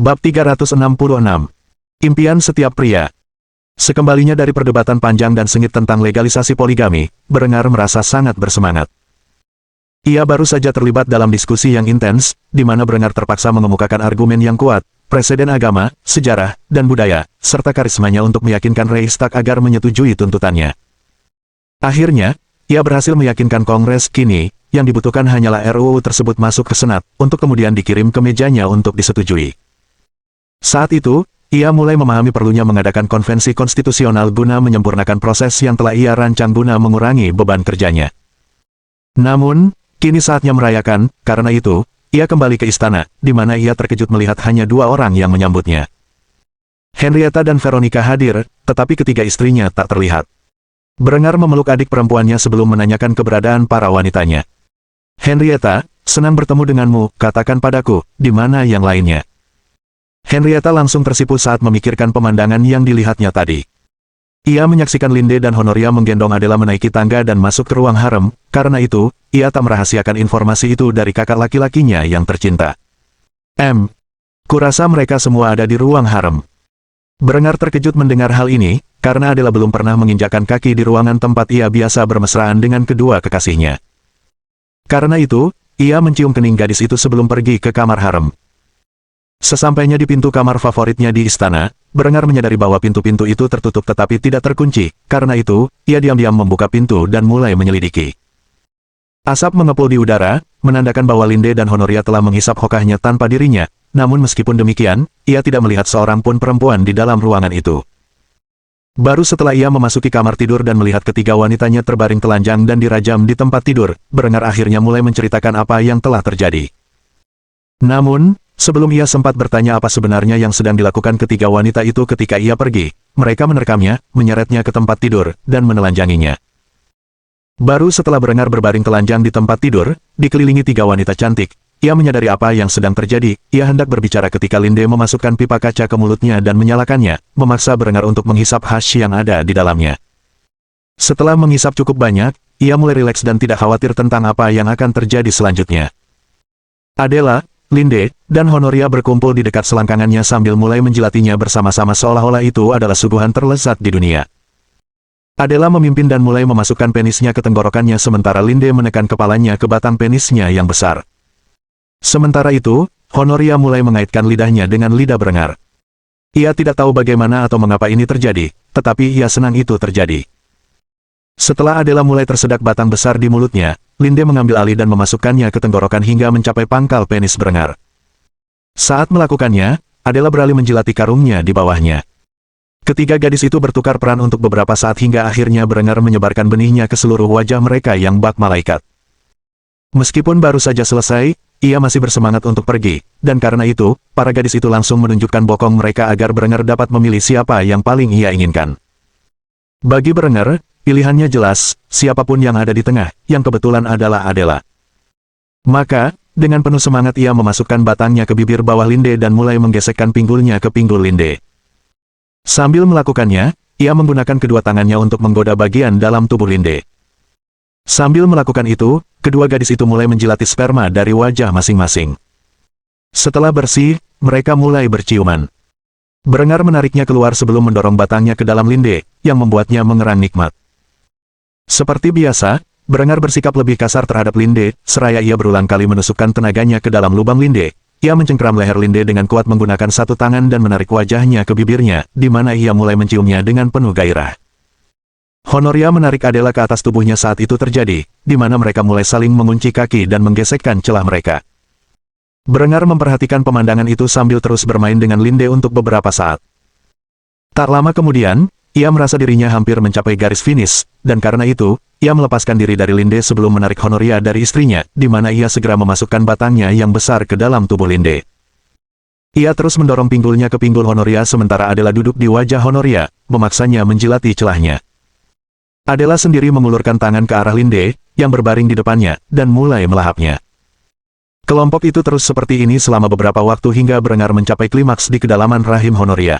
Bab 366. Impian setiap pria. Sekembalinya dari perdebatan panjang dan sengit tentang legalisasi poligami, Berengar merasa sangat bersemangat. Ia baru saja terlibat dalam diskusi yang intens, di mana Berengar terpaksa mengemukakan argumen yang kuat, preseden agama, sejarah, dan budaya, serta karismanya untuk meyakinkan Reichstag agar menyetujui tuntutannya. Akhirnya, ia berhasil meyakinkan Kongres kini, yang dibutuhkan hanyalah RUU tersebut masuk ke Senat, untuk kemudian dikirim ke mejanya untuk disetujui. Saat itu, ia mulai memahami perlunya mengadakan konvensi konstitusional guna menyempurnakan proses yang telah ia rancang guna mengurangi beban kerjanya. Namun, kini saatnya merayakan, karena itu, ia kembali ke istana, di mana ia terkejut melihat hanya dua orang yang menyambutnya. Henrietta dan Veronica hadir, tetapi ketiga istrinya tak terlihat. Berengar memeluk adik perempuannya sebelum menanyakan keberadaan para wanitanya. Henrietta, senang bertemu denganmu, katakan padaku, di mana yang lainnya? Henrietta langsung tersipu saat memikirkan pemandangan yang dilihatnya tadi. Ia menyaksikan Linde dan Honoria menggendong Adela menaiki tangga dan masuk ke ruang harem, karena itu, ia tak merahasiakan informasi itu dari kakak laki-lakinya yang tercinta. Kurasa mereka semua ada di ruang harem. Berengar terkejut mendengar hal ini, karena Adela belum pernah menginjakkan kaki di ruangan tempat ia biasa bermesraan dengan kedua kekasihnya. Karena itu, ia mencium kening gadis itu sebelum pergi ke kamar harem. Sesampainya di pintu kamar favoritnya di istana, Berengar menyadari bahwa pintu-pintu itu tertutup tetapi tidak terkunci, karena itu, ia diam-diam membuka pintu dan mulai menyelidiki. Asap mengepul di udara, menandakan bahwa Linde dan Honoria telah menghisap hokahnya tanpa dirinya, namun meskipun demikian, ia tidak melihat seorang pun perempuan di dalam ruangan itu. Baru setelah ia memasuki kamar tidur dan melihat ketiga wanitanya terbaring telanjang dan dirajam di tempat tidur, Berengar akhirnya mulai menceritakan apa yang telah terjadi. Namun, sebelum ia sempat bertanya apa sebenarnya yang sedang dilakukan ketiga wanita itu ketika ia pergi, mereka menerkamnya, menyeretnya ke tempat tidur, dan menelanjanginya. Baru setelah Berengar berbaring telanjang di tempat tidur, dikelilingi tiga wanita cantik, ia menyadari apa yang sedang terjadi. Ia hendak berbicara ketika Linde memasukkan pipa kaca ke mulutnya dan menyalakannya, memaksa Berengar untuk menghisap hash yang ada di dalamnya. Setelah menghisap cukup banyak, ia mulai rileks dan tidak khawatir tentang apa yang akan terjadi selanjutnya. Adela, Linde, dan Honoria berkumpul di dekat selangkangannya sambil mulai menjilatinya bersama-sama seolah-olah itu adalah suguhan terlezat di dunia. Adela memimpin dan mulai memasukkan penisnya ke tenggorokannya sementara Linde menekan kepalanya ke batang penisnya yang besar. Sementara itu, Honoria mulai mengaitkan lidahnya dengan lidah Berengar. Ia tidak tahu bagaimana atau mengapa ini terjadi, tetapi ia senang itu terjadi. Setelah Adela mulai tersedak batang besar di mulutnya, Linde mengambil alih dan memasukkannya ke tenggorokan hingga mencapai pangkal penis Berengar. Saat melakukannya, Adela beralih menjilati karungnya di bawahnya. Ketiga gadis itu bertukar peran untuk beberapa saat hingga akhirnya Berengar menyebarkan benihnya ke seluruh wajah mereka yang bak malaikat. Meskipun baru saja selesai, ia masih bersemangat untuk pergi, dan karena itu, para gadis itu langsung menunjukkan bokong mereka agar Berengar dapat memilih siapa yang paling ia inginkan. Bagi Berengar, pilihannya jelas, siapapun yang ada di tengah, yang kebetulan adalah Adela. Maka, dengan penuh semangat ia memasukkan batangnya ke bibir bawah Linde dan mulai menggesekkan pinggulnya ke pinggul Linde. Sambil melakukannya, ia menggunakan kedua tangannya untuk menggoda bagian dalam tubuh Linde. Sambil melakukan itu, kedua gadis itu mulai menjilati sperma dari wajah masing-masing. Setelah bersih, mereka mulai berciuman. Berengar menariknya keluar sebelum mendorong batangnya ke dalam Linde, yang membuatnya mengerang nikmat. Seperti biasa, Berengar bersikap lebih kasar terhadap Linde, seraya ia berulang kali menusukkan tenaganya ke dalam lubang Linde. Ia mencengkram leher Linde dengan kuat menggunakan satu tangan dan menarik wajahnya ke bibirnya, di mana ia mulai menciumnya dengan penuh gairah. Honoria menarik Adela ke atas tubuhnya saat itu terjadi, di mana mereka mulai saling mengunci kaki dan menggesekkan celah mereka. Berengar memperhatikan pemandangan itu sambil terus bermain dengan Linde untuk beberapa saat. Tak lama kemudian, ia merasa dirinya hampir mencapai garis finish, dan karena itu, ia melepaskan diri dari Linde sebelum menarik Honoria dari istrinya, di mana ia segera memasukkan batangnya yang besar ke dalam tubuh Linde. Ia terus mendorong pinggulnya ke pinggul Honoria sementara Adela duduk di wajah Honoria, memaksanya menjilati celahnya. Adela sendiri mengulurkan tangan ke arah Linde, yang berbaring di depannya, dan mulai melahapnya. Kelompok itu terus seperti ini selama beberapa waktu hingga Berengar mencapai klimaks di kedalaman rahim Honoria.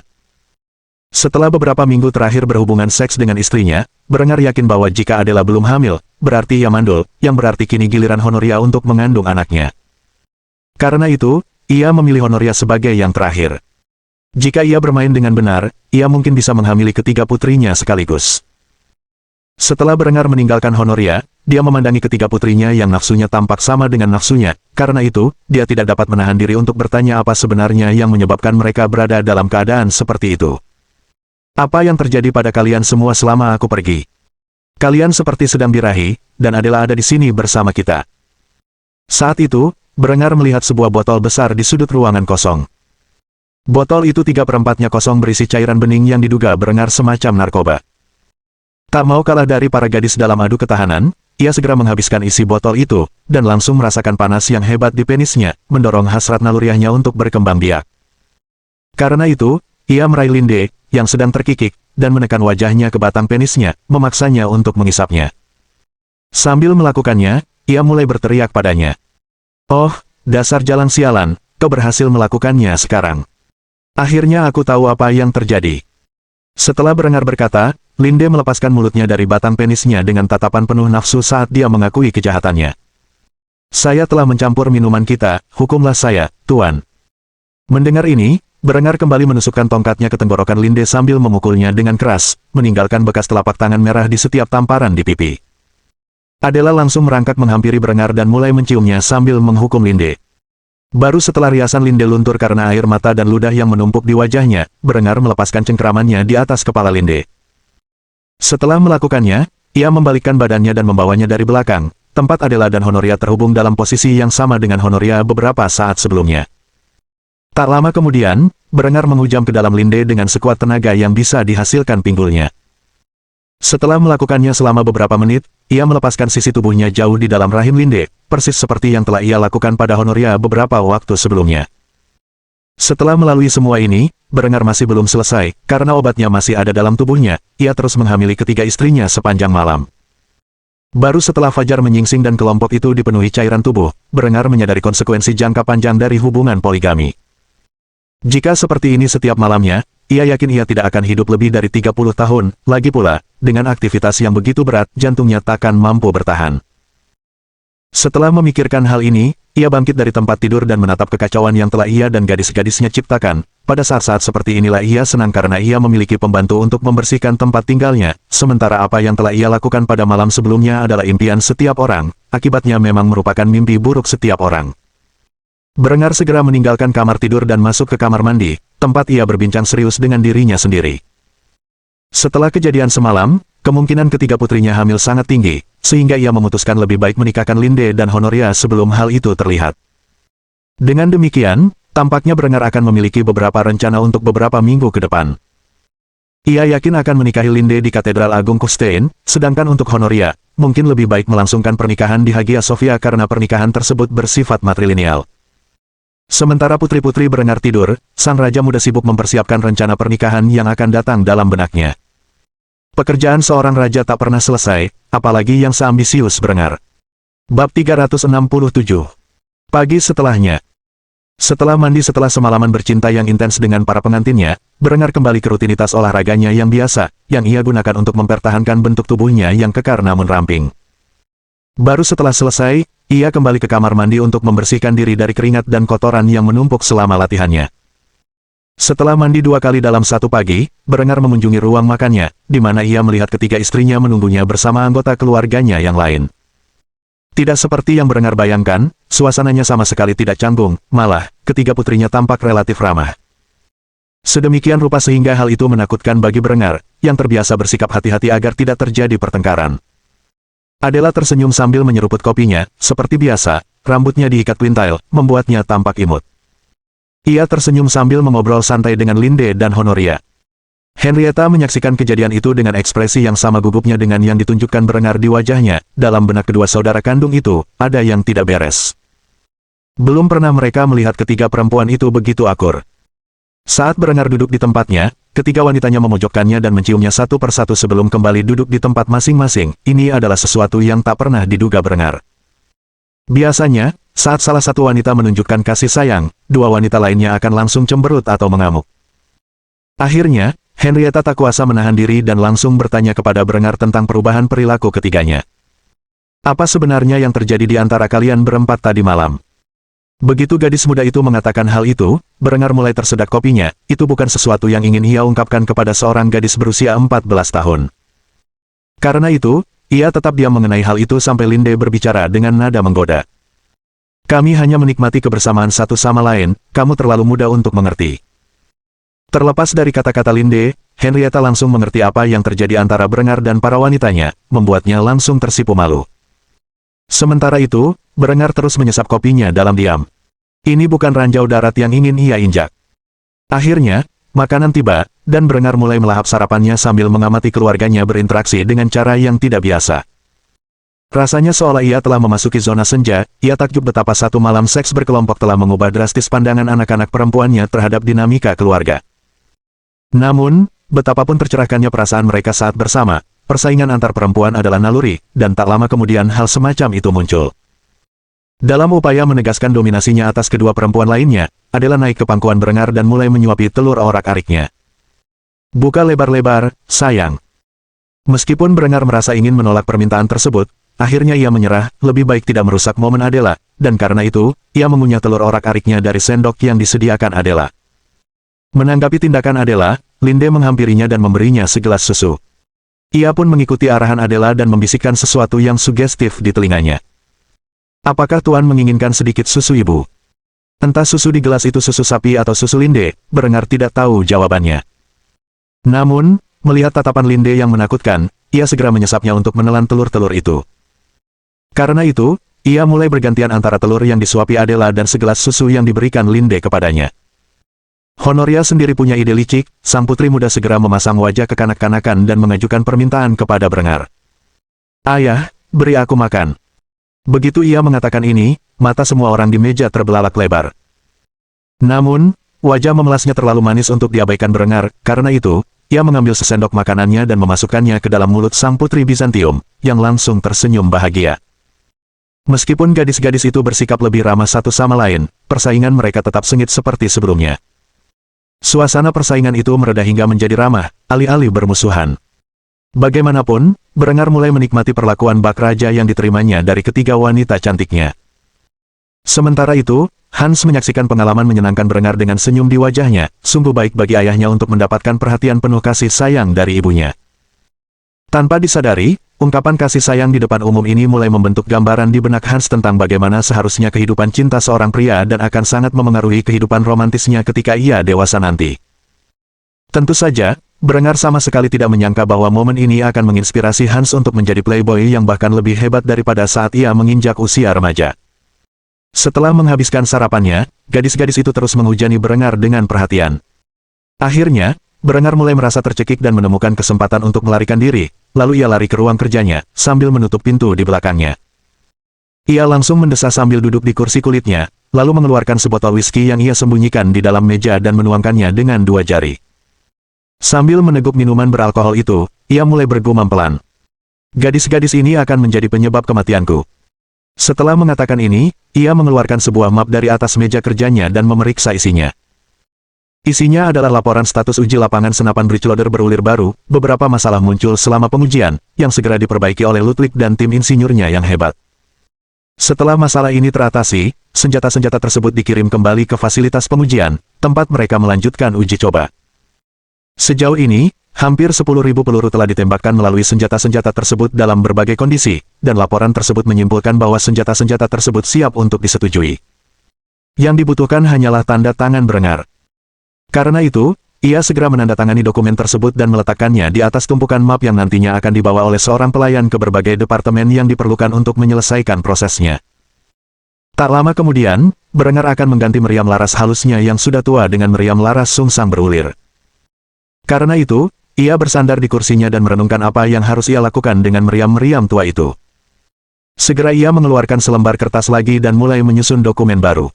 Setelah beberapa minggu terakhir berhubungan seks dengan istrinya, Berengar yakin bahwa jika Adela belum hamil, berarti ia mandul, yang berarti kini giliran Honoria untuk mengandung anaknya. Karena itu, ia memilih Honoria sebagai yang terakhir. Jika ia bermain dengan benar, ia mungkin bisa menghamili ketiga putrinya sekaligus. Setelah Berengar meninggalkan Honoria, dia memandangi ketiga putrinya yang nafsunya tampak sama dengan nafsunya. Karena itu, dia tidak dapat menahan diri untuk bertanya apa sebenarnya yang menyebabkan mereka berada dalam keadaan seperti itu. Apa yang terjadi pada kalian semua selama aku pergi? Kalian seperti sedang birahi, dan Adela ada di sini bersama kita. Saat itu, Berengar melihat sebuah botol besar di sudut ruangan kosong. Botol itu 3/4-nya kosong berisi cairan bening yang diduga Berengar semacam narkoba. Tak mau kalah dari para gadis dalam adu ketahanan, ia segera menghabiskan isi botol itu, dan langsung merasakan panas yang hebat di penisnya, mendorong hasrat naluriahnya untuk berkembang biak. Karena itu, ia meraih Linde, yang sedang terkikik, dan menekan wajahnya ke batang penisnya, memaksanya untuk mengisapnya. Sambil melakukannya, ia mulai berteriak padanya. Oh, dasar jalan sialan, kau berhasil melakukannya sekarang. Akhirnya aku tahu apa yang terjadi. Setelah Berengar berkata, Linde melepaskan mulutnya dari batang penisnya dengan tatapan penuh nafsu saat dia mengakui kejahatannya. Saya telah mencampur minuman kita, hukumlah saya, Tuan. Mendengar ini, Berengar kembali menusukkan tongkatnya ke tenggorokan Linde sambil memukulnya dengan keras, meninggalkan bekas telapak tangan merah di setiap tamparan di pipi. Adela langsung merangkak menghampiri Berengar dan mulai menciumnya sambil menghukum Linde. Baru setelah riasan Linde luntur karena air mata dan ludah yang menumpuk di wajahnya, Berengar melepaskan cengkeramannya di atas kepala Linde. Setelah melakukannya, ia membalikkan badannya dan membawanya dari belakang, tempat Adela dan Honoria terhubung dalam posisi yang sama dengan Honoria beberapa saat sebelumnya. Tak lama kemudian, Berengar menghujam ke dalam Linde dengan sekuat tenaga yang bisa dihasilkan pinggulnya. Setelah melakukannya selama beberapa menit, ia melepaskan sisi tubuhnya jauh di dalam rahim Linde, persis seperti yang telah ia lakukan pada Honoria beberapa waktu sebelumnya. Setelah melalui semua ini, Berengar masih belum selesai, karena obatnya masih ada dalam tubuhnya, ia terus menghamili ketiga istrinya sepanjang malam. Baru setelah fajar menyingsing dan kelompok itu dipenuhi cairan tubuh, Berengar menyadari konsekuensi jangka panjang dari hubungan poligami. Jika seperti ini setiap malamnya, ia yakin ia tidak akan hidup lebih dari 30 tahun, lagi pula, dengan aktivitas yang begitu berat, jantungnya takkan mampu bertahan. Setelah memikirkan hal ini, ia bangkit dari tempat tidur dan menatap kekacauan yang telah ia dan gadis-gadisnya ciptakan. Pada saat-saat seperti inilah ia senang karena ia memiliki pembantu untuk membersihkan tempat tinggalnya, sementara apa yang telah ia lakukan pada malam sebelumnya adalah impian setiap orang, akibatnya memang merupakan mimpi buruk setiap orang. Berengar segera meninggalkan kamar tidur dan masuk ke kamar mandi, tempat ia berbincang serius dengan dirinya sendiri. Setelah kejadian semalam, kemungkinan ketiga putrinya hamil sangat tinggi, sehingga ia memutuskan lebih baik menikahkan Linde dan Honoria sebelum hal itu terlihat. Dengan demikian, tampaknya Berengar akan memiliki beberapa rencana untuk beberapa minggu ke depan. Ia yakin akan menikahi Linde di Katedral Agung Kustein, sedangkan untuk Honoria, mungkin lebih baik melangsungkan pernikahan di Hagia Sophia karena pernikahan tersebut bersifat matrilineal. Sementara putri-putri Berengar tidur, sang raja muda sibuk mempersiapkan rencana pernikahan yang akan datang dalam benaknya. Pekerjaan seorang raja tak pernah selesai, apalagi yang seambisius Berengar. Bab 367. Pagi setelahnya. Setelah mandi setelah semalaman bercinta yang intens dengan para pengantinnya, Berengar kembali ke rutinitas olahraganya yang biasa, yang ia gunakan untuk mempertahankan bentuk tubuhnya yang kekar namun ramping. Baru setelah selesai, ia kembali ke kamar mandi untuk membersihkan diri dari keringat dan kotoran yang menumpuk selama latihannya. Setelah mandi 2 kali dalam satu pagi, Berengar mengunjungi ruang makannya, di mana ia melihat ketiga istrinya menunggunya bersama anggota keluarganya yang lain. Tidak seperti yang Berengar bayangkan, suasananya sama sekali tidak canggung, malah, ketiga putrinya tampak relatif ramah. Sedemikian rupa sehingga hal itu menakutkan bagi Berengar, yang terbiasa bersikap hati-hati agar tidak terjadi pertengkaran. Adela tersenyum sambil menyeruput kopinya, seperti biasa, rambutnya diikat kuintil, membuatnya tampak imut. Ia tersenyum sambil mengobrol santai dengan Linde dan Honoria. Henrietta menyaksikan kejadian itu dengan ekspresi yang sama gugupnya dengan yang ditunjukkan Berengar di wajahnya. Dalam benak kedua saudara kandung itu, ada yang tidak beres. Belum pernah mereka melihat ketiga perempuan itu begitu akur. Saat Berengar duduk di tempatnya, ketiga wanitanya memojokkannya dan menciumnya satu persatu sebelum kembali duduk di tempat masing-masing. Ini adalah sesuatu yang tak pernah diduga Berengar. Biasanya, saat salah satu wanita menunjukkan kasih sayang, dua wanita lainnya akan langsung cemberut atau mengamuk. Akhirnya, Henrietta tak kuasa menahan diri dan langsung bertanya kepada Berengar tentang perubahan perilaku ketiganya. Apa sebenarnya yang terjadi di antara kalian berempat tadi malam? Begitu gadis muda itu mengatakan hal itu, Berengar mulai tersedak kopinya, itu bukan sesuatu yang ingin ia ungkapkan kepada seorang gadis berusia 14 tahun. Karena itu, ia tetap diam mengenai hal itu sampai Linde berbicara dengan nada menggoda. Kami hanya menikmati kebersamaan satu sama lain, kamu terlalu muda untuk mengerti. Terlepas dari kata-kata Linde, Henrietta langsung mengerti apa yang terjadi antara Berengar dan para wanitanya, membuatnya langsung tersipu malu. Sementara itu, Berengar terus menyesap kopinya dalam diam. Ini bukan ranjau darat yang ingin ia injak. Akhirnya, makanan tiba, dan Berengar mulai melahap sarapannya sambil mengamati keluarganya berinteraksi dengan cara yang tidak biasa. Rasanya seolah ia telah memasuki zona senja, ia takjub betapa satu malam seks berkelompok telah mengubah drastis pandangan anak-anak perempuannya terhadap dinamika keluarga. Namun, betapapun tercerahkannya perasaan mereka saat bersama, persaingan antar perempuan adalah naluri, dan tak lama kemudian hal semacam itu muncul. Dalam upaya menegaskan dominasinya atas kedua perempuan lainnya, Adela naik ke pangkuan Berengar dan mulai menyuapi telur orak-ariknya. Buka lebar-lebar, sayang. Meskipun Berengar merasa ingin menolak permintaan tersebut, akhirnya ia menyerah, lebih baik tidak merusak momen Adela, dan karena itu, ia mengunyah telur orak-ariknya dari sendok yang disediakan Adela. Menanggapi tindakan Adela, Linde menghampirinya dan memberinya segelas susu. Ia pun mengikuti arahan Adela dan membisikkan sesuatu yang sugestif di telinganya. Apakah Tuan menginginkan sedikit susu ibu? Entah susu di gelas itu susu sapi atau susu Linde, Berengar tidak tahu jawabannya. Namun, melihat tatapan Linde yang menakutkan, ia segera menyesapnya untuk menelan telur-telur itu. Karena itu, ia mulai bergantian antara telur yang disuapi Adela dan segelas susu yang diberikan Linde kepadanya. Honoria sendiri punya ide licik, sang putri muda segera memasang wajah kekanak-kanakan dan mengajukan permintaan kepada Berengar. Ayah, beri aku makan. Begitu ia mengatakan ini, mata semua orang di meja terbelalak lebar. Namun, wajah memelasnya terlalu manis untuk diabaikan Berengar, karena itu, ia mengambil sesendok makanannya dan memasukkannya ke dalam mulut sang putri Bizantium, yang langsung tersenyum bahagia. Meskipun gadis-gadis itu bersikap lebih ramah satu sama lain, persaingan mereka tetap sengit seperti sebelumnya. Suasana persaingan itu mereda hingga menjadi ramah, alih-alih bermusuhan. Bagaimanapun, Berengar mulai menikmati perlakuan bak raja yang diterimanya dari ketiga wanita cantiknya. Sementara itu, Hans menyaksikan pengalaman menyenangkan Berengar dengan senyum di wajahnya, sungguh baik bagi ayahnya untuk mendapatkan perhatian penuh kasih sayang dari ibunya. Tanpa disadari, ungkapan kasih sayang di depan umum ini mulai membentuk gambaran di benak Hans tentang bagaimana seharusnya kehidupan cinta seorang pria dan akan sangat memengaruhi kehidupan romantisnya ketika ia dewasa nanti. Tentu saja, Berengar sama sekali tidak menyangka bahwa momen ini akan menginspirasi Hans untuk menjadi playboy yang bahkan lebih hebat daripada saat ia menginjak usia remaja. Setelah menghabiskan sarapannya, gadis-gadis itu terus menghujani Berengar dengan perhatian. Akhirnya, Berengar mulai merasa tercekik dan menemukan kesempatan untuk melarikan diri, lalu ia lari ke ruang kerjanya, sambil menutup pintu di belakangnya. Ia langsung mendesah sambil duduk di kursi kulitnya, lalu mengeluarkan sebotol whisky yang ia sembunyikan di dalam meja dan menuangkannya dengan dua jari. Sambil meneguk minuman beralkohol itu, ia mulai bergumam pelan. Gadis-gadis ini akan menjadi penyebab kematianku. Setelah mengatakan ini, ia mengeluarkan sebuah map dari atas meja kerjanya dan memeriksa isinya. Isinya adalah laporan status uji lapangan senapan breechloader berulir baru, beberapa masalah muncul selama pengujian, yang segera diperbaiki oleh Ludwig dan tim insinyurnya yang hebat. Setelah masalah ini teratasi, senjata-senjata tersebut dikirim kembali ke fasilitas pengujian, tempat mereka melanjutkan uji coba. Sejauh ini, hampir 10.000 peluru telah ditembakkan melalui senjata-senjata tersebut dalam berbagai kondisi, dan laporan tersebut menyimpulkan bahwa senjata-senjata tersebut siap untuk disetujui. Yang dibutuhkan hanyalah tanda tangan Berengar. Karena itu, ia segera menandatangani dokumen tersebut dan meletakkannya di atas tumpukan map yang nantinya akan dibawa oleh seorang pelayan ke berbagai departemen yang diperlukan untuk menyelesaikan prosesnya. Tak lama kemudian, Berengar akan mengganti meriam laras halusnya yang sudah tua dengan meriam laras sungsang berulir. Karena itu, ia bersandar di kursinya dan merenungkan apa yang harus ia lakukan dengan meriam-meriam tua itu. Segera ia mengeluarkan selembar kertas lagi dan mulai menyusun dokumen baru.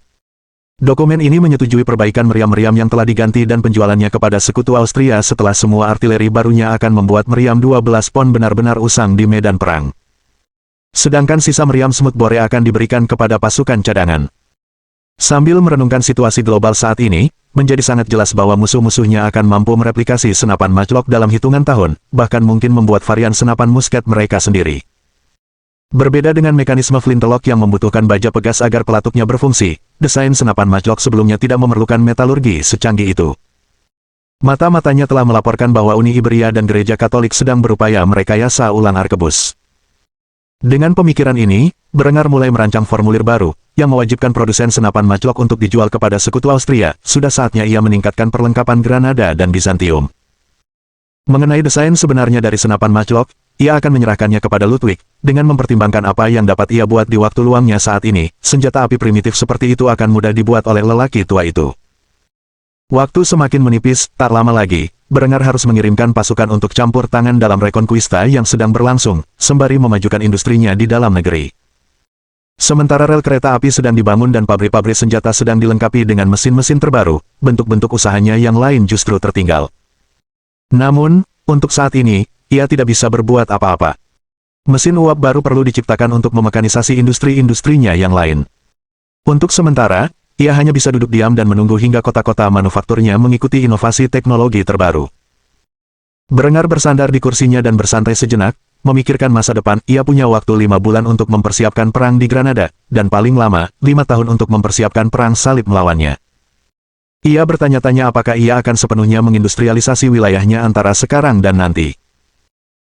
Dokumen ini menyetujui perbaikan meriam-meriam yang telah diganti dan penjualannya kepada sekutu Austria setelah semua artileri barunya akan membuat meriam 12 pon benar-benar usang di medan perang. Sedangkan sisa meriam semut bore akan diberikan kepada pasukan cadangan. Sambil merenungkan situasi global saat ini, menjadi sangat jelas bahwa musuh-musuhnya akan mampu mereplikasi senapan matchlock dalam hitungan tahun, bahkan mungkin membuat varian senapan musket mereka sendiri. Berbeda dengan mekanisme flintlock yang membutuhkan baja pegas agar pelatuknya berfungsi, desain senapan matchlock sebelumnya tidak memerlukan metalurgi secanggih itu. Mata-matanya telah melaporkan bahwa Uni Iberia dan Gereja Katolik sedang berupaya merekayasa ulang arkebus. Dengan pemikiran ini, Berengar mulai merancang formulir baru, yang mewajibkan produsen senapan matchlock untuk dijual kepada sekutu Austria. Sudah saatnya ia meningkatkan perlengkapan Granada dan Bizantium. Mengenai desain sebenarnya dari senapan matchlock, ia akan menyerahkannya kepada Ludwig, dengan mempertimbangkan apa yang dapat ia buat di waktu luangnya saat ini. Senjata api primitif seperti itu akan mudah dibuat oleh lelaki tua itu. Waktu semakin menipis, tak lama lagi, Berengar harus mengirimkan pasukan untuk campur tangan dalam rekonkuista yang sedang berlangsung, sembari memajukan industrinya di dalam negeri. Sementara rel kereta api sedang dibangun dan pabrik-pabrik senjata sedang dilengkapi dengan mesin-mesin terbaru, bentuk-bentuk usahanya yang lain justru tertinggal. Namun, untuk saat ini, ia tidak bisa berbuat apa-apa. Mesin uap baru perlu diciptakan untuk memekanisasi industri-industrinya yang lain. Untuk sementara, ia hanya bisa duduk diam dan menunggu hingga kota-kota manufakturnya mengikuti inovasi teknologi terbaru. Berengar bersandar di kursinya dan bersantai sejenak, memikirkan masa depan. Ia punya waktu 5 bulan untuk mempersiapkan perang di Granada, dan paling lama, 5 tahun untuk mempersiapkan perang salib melawannya. Ia bertanya-tanya apakah ia akan sepenuhnya mengindustrialisasi wilayahnya antara sekarang dan nanti.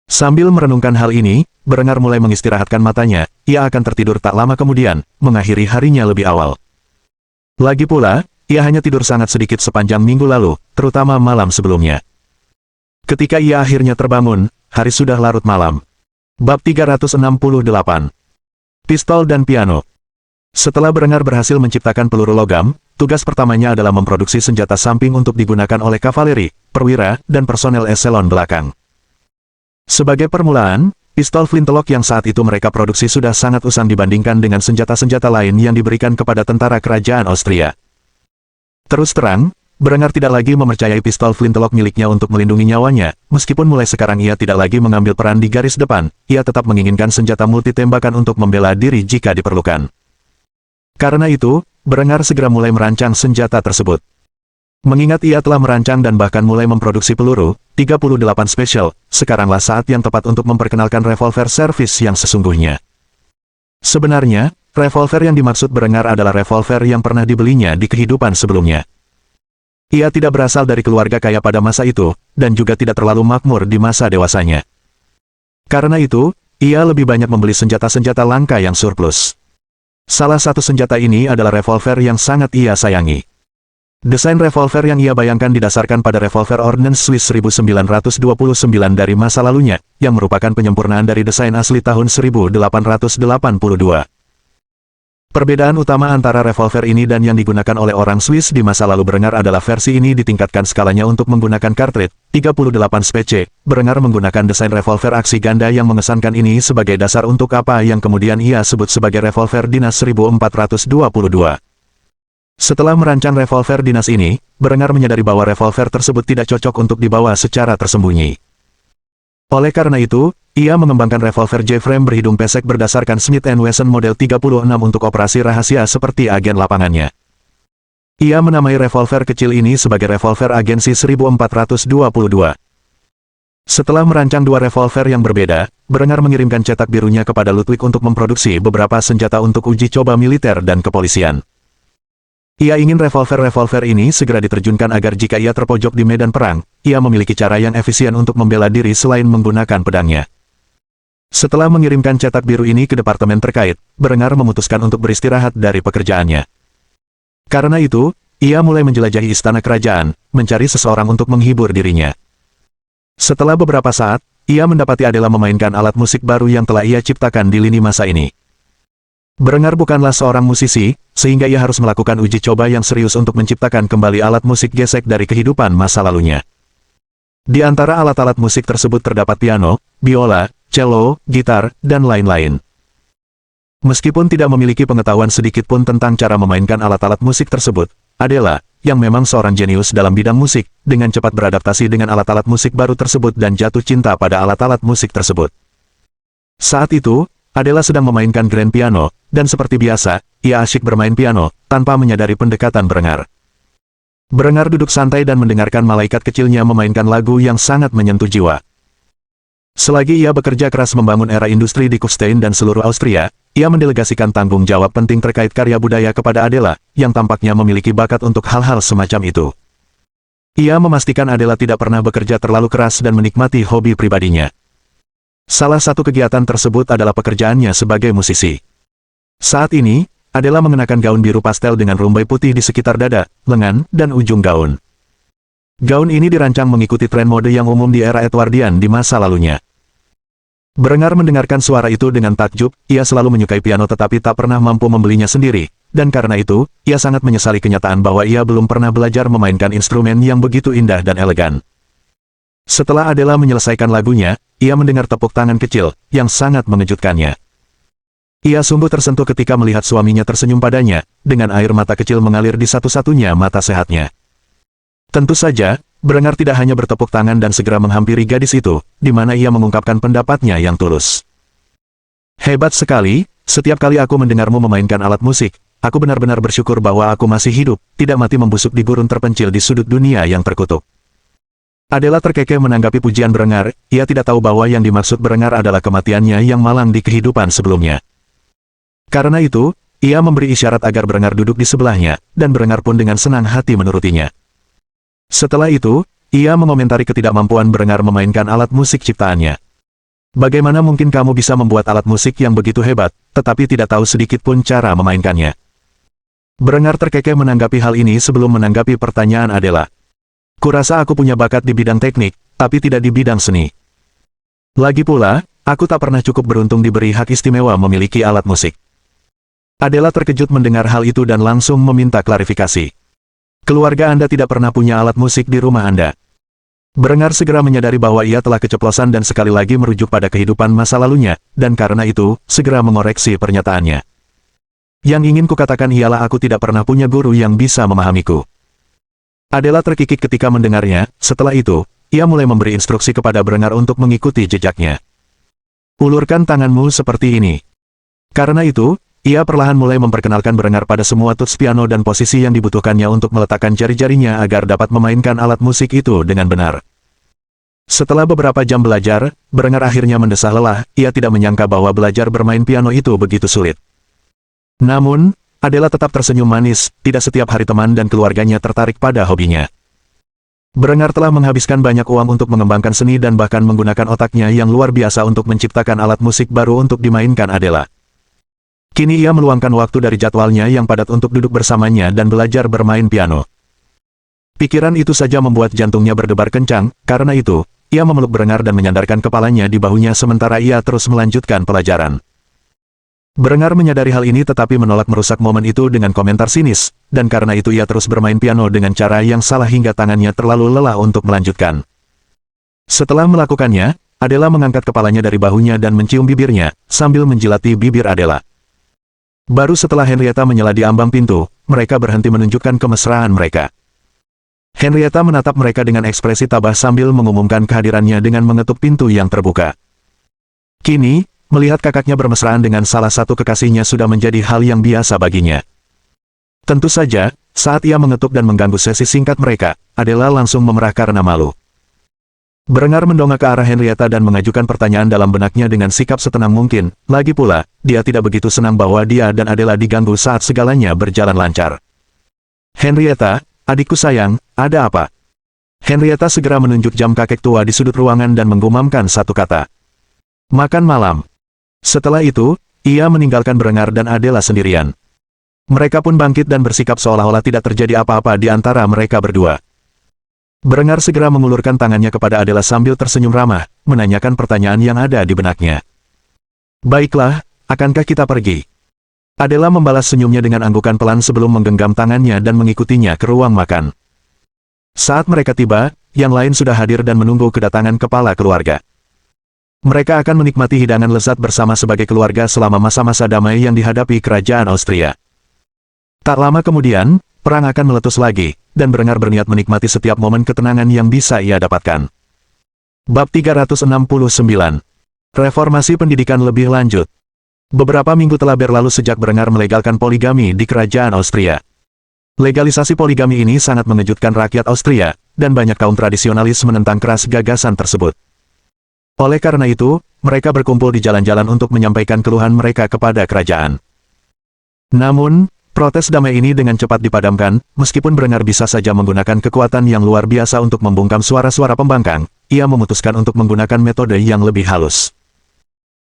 Sambil merenungkan hal ini, Berengar mulai mengistirahatkan matanya. Ia akan tertidur tak lama kemudian, mengakhiri harinya lebih awal. Lagi pula, ia hanya tidur sangat sedikit sepanjang minggu lalu, terutama malam sebelumnya. Ketika ia akhirnya terbangun, hari sudah larut malam. Bab 368. Pistol dan piano. Setelah Berengar berhasil menciptakan peluru logam, tugas pertamanya adalah memproduksi senjata samping untuk digunakan oleh kavaleri, perwira, dan personel eselon belakang. Sebagai permulaan, pistol flintlock yang saat itu mereka produksi sudah sangat usang dibandingkan dengan senjata-senjata lain yang diberikan kepada tentara kerajaan Austria. Terus terang, Berengar tidak lagi mempercayai pistol flintlock miliknya untuk melindungi nyawanya. Meskipun mulai sekarang ia tidak lagi mengambil peran di garis depan, ia tetap menginginkan senjata multi tembakan untuk membela diri jika diperlukan. Karena itu, Berengar segera mulai merancang senjata tersebut. Mengingat ia telah merancang dan bahkan mulai memproduksi peluru 38 Special, sekaranglah saat yang tepat untuk memperkenalkan revolver servis yang sesungguhnya. Sebenarnya, revolver yang dimaksud Berengar adalah revolver yang pernah dibelinya di kehidupan sebelumnya. Ia tidak berasal dari keluarga kaya pada masa itu, dan juga tidak terlalu makmur di masa dewasanya. Karena itu, ia lebih banyak membeli senjata-senjata langka yang surplus. Salah satu senjata ini adalah revolver yang sangat ia sayangi. Desain revolver yang ia bayangkan didasarkan pada revolver Ordnance Swiss 1929 dari masa lalunya, yang merupakan penyempurnaan dari desain asli tahun 1882. Perbedaan utama antara revolver ini dan yang digunakan oleh orang Swiss di masa lalu Berengar adalah versi ini ditingkatkan skalanya untuk menggunakan cartridge 38 Spece. Berengar menggunakan desain revolver aksi ganda yang mengesankan ini sebagai dasar untuk apa yang kemudian ia sebut sebagai revolver dinas 1422. Setelah merancang revolver dinas ini, Berengar menyadari bahwa revolver tersebut tidak cocok untuk dibawa secara tersembunyi. Oleh karena itu, ia mengembangkan revolver J-frame berhidung pesek berdasarkan Smith & Wesson model 36 untuk operasi rahasia seperti agen lapangannya. Ia menamai revolver kecil ini sebagai revolver agensi 1422. Setelah merancang dua revolver yang berbeda, Berengar mengirimkan cetak birunya kepada Ludwig untuk memproduksi beberapa senjata untuk uji coba militer dan kepolisian. Ia ingin revolver-revolver ini segera diterjunkan agar jika ia terpojok di medan perang, ia memiliki cara yang efisien untuk membela diri selain menggunakan pedangnya. Setelah mengirimkan cetak biru ini ke departemen terkait, Berengar memutuskan untuk beristirahat dari pekerjaannya. Karena itu, ia mulai menjelajahi istana kerajaan, mencari seseorang untuk menghibur dirinya. Setelah beberapa saat, ia mendapati Adela memainkan alat musik baru yang telah ia ciptakan di lini masa ini. Berengar bukanlah seorang musisi, sehingga ia harus melakukan uji coba yang serius untuk menciptakan kembali alat musik gesek dari kehidupan masa lalunya. Di antara alat-alat musik tersebut terdapat piano, biola, cello, gitar, dan lain-lain. Meskipun tidak memiliki pengetahuan sedikit pun tentang cara memainkan alat-alat musik tersebut, Adela, yang memang seorang jenius dalam bidang musik, dengan cepat beradaptasi dengan alat-alat musik baru tersebut dan jatuh cinta pada alat-alat musik tersebut. Saat itu, Adela sedang memainkan grand piano, dan seperti biasa, ia asyik bermain piano, tanpa menyadari pendekatan Berengar. Berengar duduk santai dan mendengarkan malaikat kecilnya memainkan lagu yang sangat menyentuh jiwa. Selagi ia bekerja keras membangun era industri di Kufstein dan seluruh Austria, ia mendelegasikan tanggung jawab penting terkait karya budaya kepada Adela, yang tampaknya memiliki bakat untuk hal-hal semacam itu. Ia memastikan Adela tidak pernah bekerja terlalu keras dan menikmati hobi pribadinya. Salah satu kegiatan tersebut adalah pekerjaannya sebagai musisi. Saat ini, Adela mengenakan gaun biru pastel dengan rumbai putih di sekitar dada, lengan, dan ujung gaun. Gaun ini dirancang mengikuti tren mode yang umum di era Edwardian di masa lalunya. Berengar mendengarkan suara itu dengan takjub, ia selalu menyukai piano tetapi tak pernah mampu membelinya sendiri, dan karena itu, ia sangat menyesali kenyataan bahwa ia belum pernah belajar memainkan instrumen yang begitu indah dan elegan. Setelah Adela menyelesaikan lagunya, ia mendengar tepuk tangan kecil, yang sangat mengejutkannya. Ia sungguh tersentuh ketika melihat suaminya tersenyum padanya, dengan air mata kecil mengalir di satu-satunya mata sehatnya. Tentu saja, Berengar tidak hanya bertepuk tangan dan segera menghampiri gadis itu, di mana ia mengungkapkan pendapatnya yang tulus. Hebat sekali, setiap kali aku mendengarmu memainkan alat musik, aku benar-benar bersyukur bahwa aku masih hidup, tidak mati membusuk di gurun terpencil di sudut dunia yang terkutuk. Adela terkekeh menanggapi pujian Berengar, ia tidak tahu bahwa yang dimaksud Berengar adalah kematiannya yang malang di kehidupan sebelumnya. Karena itu, ia memberi isyarat agar Berengar duduk di sebelahnya, dan Berengar pun dengan senang hati menurutinya. Setelah itu, ia mengomentari ketidakmampuan Berengar memainkan alat musik ciptaannya. Bagaimana mungkin kamu bisa membuat alat musik yang begitu hebat, tetapi tidak tahu sedikit pun cara memainkannya? Berengar terkekeh menanggapi hal ini sebelum menanggapi pertanyaan Adela. Kurasa aku punya bakat di bidang teknik, tapi tidak di bidang seni. Lagi pula, aku tak pernah cukup beruntung diberi hak istimewa memiliki alat musik. Adela terkejut mendengar hal itu dan langsung meminta klarifikasi. Keluarga Anda tidak pernah punya alat musik di rumah Anda. Berengar segera menyadari bahwa ia telah keceplosan dan sekali lagi merujuk pada kehidupan masa lalunya, dan karena itu, segera mengoreksi pernyataannya. Yang ingin kukatakan ialah aku tidak pernah punya guru yang bisa memahamiku. Adela terkikik ketika mendengarnya, setelah itu, ia mulai memberi instruksi kepada Berengar untuk mengikuti jejaknya. Ulurkan tanganmu seperti ini. Karena itu, ia perlahan mulai memperkenalkan Berengar pada semua tuts piano dan posisi yang dibutuhkannya untuk meletakkan jari-jarinya agar dapat memainkan alat musik itu dengan benar. Setelah beberapa jam belajar, Berengar akhirnya mendesah lelah, ia tidak menyangka bahwa belajar bermain piano itu begitu sulit. Namun, Adela tetap tersenyum manis, tidak setiap hari teman dan keluarganya tertarik pada hobinya. Berengar telah menghabiskan banyak uang untuk mengembangkan seni dan bahkan menggunakan otaknya yang luar biasa untuk menciptakan alat musik baru untuk dimainkan Adela. Kini ia meluangkan waktu dari jadwalnya yang padat untuk duduk bersamanya dan belajar bermain piano. Pikiran itu saja membuat jantungnya berdebar kencang, karena itu, ia memeluk Berengar dan menyandarkan kepalanya di bahunya sementara ia terus melanjutkan pelajaran. Berengar menyadari hal ini tetapi menolak merusak momen itu dengan komentar sinis, dan karena itu ia terus bermain piano dengan cara yang salah hingga tangannya terlalu lelah untuk melanjutkan. Setelah melakukannya, Adela mengangkat kepalanya dari bahunya dan mencium bibirnya, sambil menjilati bibir Adela. Baru setelah Henrietta menyela di ambang pintu, mereka berhenti menunjukkan kemesraan mereka. Henrietta menatap mereka dengan ekspresi tabah sambil mengumumkan kehadirannya dengan mengetuk pintu yang terbuka. Kini, melihat kakaknya bermesraan dengan salah satu kekasihnya sudah menjadi hal yang biasa baginya. Tentu saja, saat ia mengetuk dan mengganggu sesi singkat mereka, Adela langsung memerah karena malu. Berengar mendongak ke arah Henrietta dan mengajukan pertanyaan dalam benaknya dengan sikap setenang mungkin, lagi pula, dia tidak begitu senang bahwa dia dan Adela diganggu saat segalanya berjalan lancar. Henrietta, adikku sayang, ada apa? Henrietta segera menunjuk jam kakek tua di sudut ruangan dan menggumamkan satu kata. Makan malam. Setelah itu, ia meninggalkan Berengar dan Adela sendirian. Mereka pun bangkit dan bersikap seolah-olah tidak terjadi apa-apa di antara mereka berdua. Berengar segera mengulurkan tangannya kepada Adela sambil tersenyum ramah, menanyakan pertanyaan yang ada di benaknya. Baiklah, akankah kita pergi? Adela membalas senyumnya dengan anggukan pelan sebelum menggenggam tangannya dan mengikutinya ke ruang makan. Saat mereka tiba, yang lain sudah hadir dan menunggu kedatangan kepala keluarga. Mereka akan menikmati hidangan lezat bersama sebagai keluarga selama masa-masa damai yang dihadapi kerajaan Austria. Tak lama kemudian, perang akan meletus lagi, dan Berengar berniat menikmati setiap momen ketenangan yang bisa ia dapatkan. Bab 369. Reformasi pendidikan lebih lanjut. Beberapa minggu telah berlalu sejak Berengar melegalkan poligami di kerajaan Austria. Legalisasi poligami ini sangat mengejutkan rakyat Austria, dan banyak kaum tradisionalis menentang keras gagasan tersebut. Oleh karena itu, mereka berkumpul di jalan-jalan untuk menyampaikan keluhan mereka kepada kerajaan. Namun, protes damai ini dengan cepat dipadamkan, meskipun Brenger bisa saja menggunakan kekuatan yang luar biasa untuk membungkam suara-suara pembangkang, ia memutuskan untuk menggunakan metode yang lebih halus.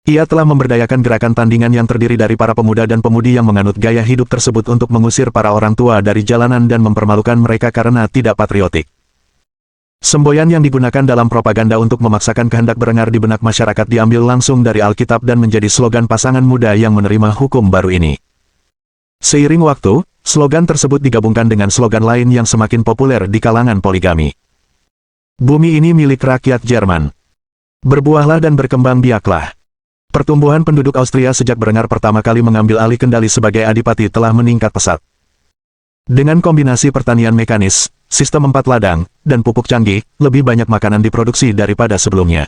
Ia telah memberdayakan gerakan tandingan yang terdiri dari para pemuda dan pemudi yang menganut gaya hidup tersebut untuk mengusir para orang tua dari jalanan dan mempermalukan mereka karena tidak patriotik. Semboyan yang digunakan dalam propaganda untuk memaksakan kehendak Brenger di benak masyarakat diambil langsung dari Alkitab dan menjadi slogan pasangan muda yang menerima hukum baru ini. Seiring waktu, slogan tersebut digabungkan dengan slogan lain yang semakin populer di kalangan poligami. Bumi ini milik rakyat Jerman. Berbuahlah dan berkembang biaklah. Pertumbuhan penduduk Austria sejak Brenger pertama kali mengambil alih kendali sebagai adipati telah meningkat pesat. Dengan kombinasi pertanian mekanis, sistem 4 ladang, dan pupuk canggih, lebih banyak makanan diproduksi daripada sebelumnya.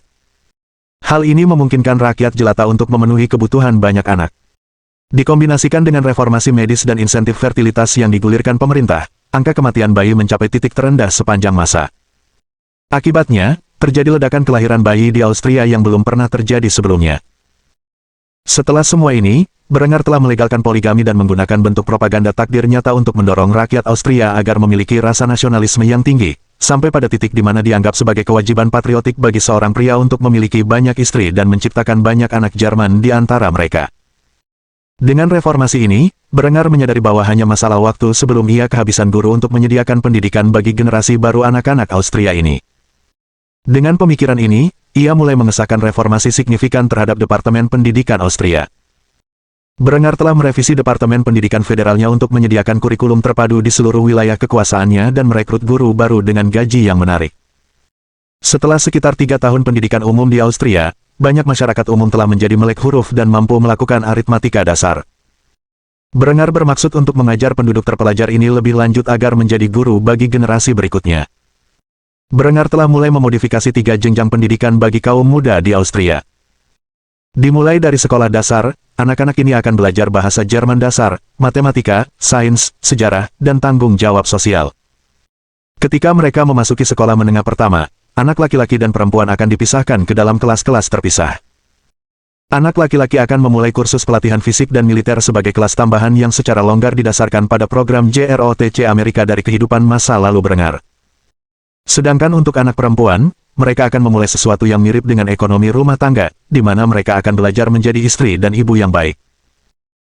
Hal ini memungkinkan rakyat jelata untuk memenuhi kebutuhan banyak anak. Dikombinasikan dengan reformasi medis dan insentif fertilitas yang digulirkan pemerintah, angka kematian bayi mencapai titik terendah sepanjang masa. Akibatnya, terjadi ledakan kelahiran bayi di Austria yang belum pernah terjadi sebelumnya. Setelah semua ini, Brenger telah melegalkan poligami dan menggunakan bentuk propaganda takdir nyata untuk mendorong rakyat Austria agar memiliki rasa nasionalisme yang tinggi, sampai pada titik di mana dianggap sebagai kewajiban patriotik bagi seorang pria untuk memiliki banyak istri dan menciptakan banyak anak Jerman di antara mereka. Dengan reformasi ini, Brenger menyadari bahwa hanya masalah waktu sebelum ia kehabisan guru untuk menyediakan pendidikan bagi generasi baru anak-anak Austria ini. Dengan pemikiran ini, ia mulai mengesahkan reformasi signifikan terhadap Departemen Pendidikan Austria. Brenger telah merevisi Departemen Pendidikan Federalnya untuk menyediakan kurikulum terpadu di seluruh wilayah kekuasaannya dan merekrut guru baru dengan gaji yang menarik. Setelah sekitar 3 tahun pendidikan umum di Austria, banyak masyarakat umum telah menjadi melek huruf dan mampu melakukan aritmatika dasar. Brenger bermaksud untuk mengajar penduduk terpelajar ini lebih lanjut agar menjadi guru bagi generasi berikutnya. Brenger telah mulai memodifikasi 3 jenjang pendidikan bagi kaum muda di Austria. Dimulai dari sekolah dasar, anak-anak ini akan belajar bahasa Jerman dasar, matematika, sains, sejarah, dan tanggung jawab sosial. Ketika mereka memasuki sekolah menengah pertama, anak laki-laki dan perempuan akan dipisahkan ke dalam kelas-kelas terpisah. Anak laki-laki akan memulai kursus pelatihan fisik dan militer sebagai kelas tambahan yang secara longgar didasarkan pada program JROTC Amerika dari kehidupan masa lalu Brenger. Sedangkan untuk anak perempuan, mereka akan memulai sesuatu yang mirip dengan ekonomi rumah tangga, di mana mereka akan belajar menjadi istri dan ibu yang baik.